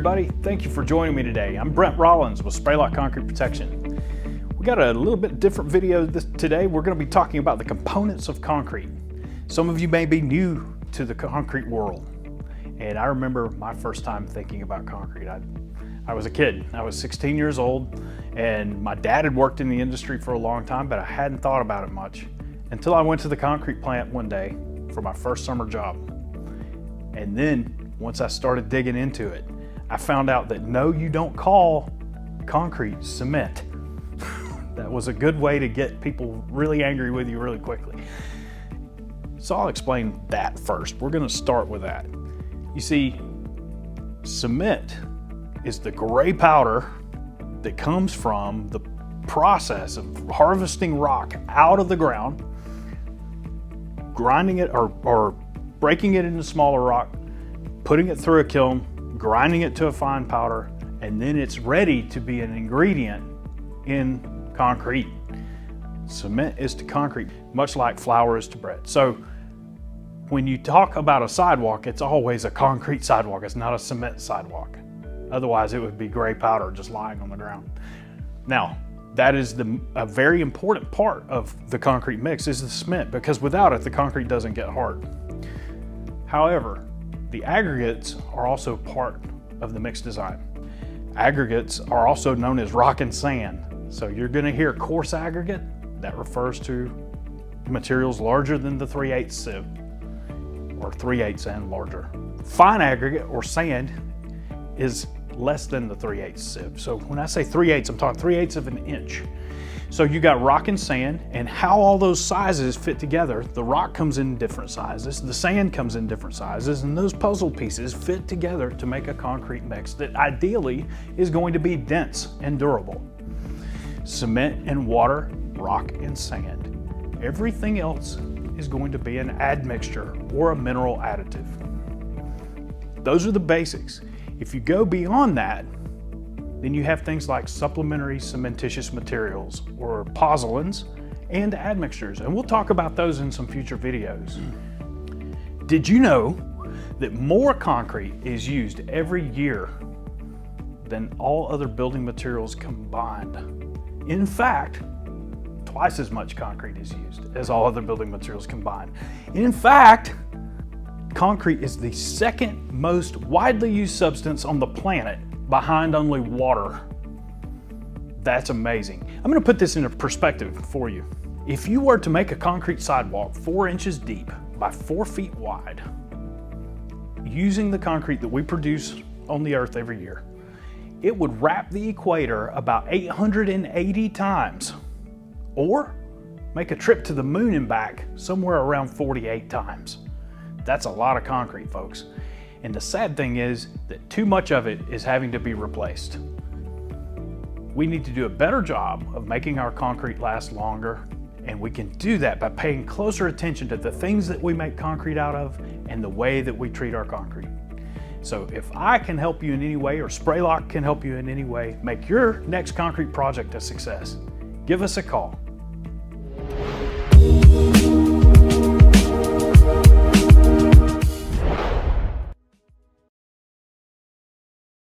everybody. Thank you for joining me today. I'm Brent Rollins with Spray Lock Concrete Protection. We got a little bit different video today. We're going to be talking about the components of concrete. Some of you may be new to the concrete world. And I remember my first time thinking about concrete. I was a kid. I was 16 years old, and my dad had worked in the industry for a long time, but I hadn't thought about it much until I went to the concrete plant one day for my first summer job. And then once I started digging into it, I found out that no, you don't call concrete cement. That was a good way to get people really angry with you really quickly. So I'll explain that first. We're going to start with that. You see, cement is the gray powder that comes from the process of harvesting rock out of the ground, grinding it or breaking it into smaller rock, putting it through a kiln, grinding it to a fine powder, and then it's ready to be an ingredient in concrete. Cement is to concrete, much like flour is to bread. So when you talk about a sidewalk, it's always a concrete sidewalk. It's not a cement sidewalk. Otherwise, it would be gray powder just lying on the ground. Now, that is a very important part of the concrete mix is the cement, because without it, the concrete doesn't get hard. However, the aggregates are also part of the mix design. Aggregates are also known as rock and sand. So you're going to hear coarse aggregate. That refers to materials larger than the 3/8 sieve, or 3/8 and larger. Fine aggregate or sand is less than the 3/8 sieve. So when I say 3/8, I'm talking 3/8 of an inch. So you got rock and sand, and how all those sizes fit together. The rock comes in different sizes, the sand comes in different sizes, and those puzzle pieces fit together to make a concrete mix that ideally is going to be dense and durable. Cement and water, rock and sand. Everything else is going to be an admixture or a mineral additive. Those are the basics. If you go beyond that, then you have things like supplementary cementitious materials or pozzolans and admixtures, and we'll talk about those in some future videos. Did you know that more concrete is used every year than all other building materials combined? In fact, twice as much concrete is used as all other building materials combined. In fact, concrete is the second most widely used substance on the planet, behind only water. That's amazing. I'm going to put this into perspective for you. If you were to make a concrete sidewalk 4 inches deep by 4 feet wide, using the concrete that we produce on the earth every year, it would wrap the equator about 880 times, or make a trip to the moon and back somewhere around 48 times. That's a lot of concrete, folks. And the sad thing is that too much of it is having to be replaced. We need to do a better job of making our concrete last longer, and we can do that by paying closer attention to the things that we make concrete out of and the way that we treat our concrete. So if I can help you in any way, or Spray Lock can help you in any way, make your next concrete project a success, give us a call.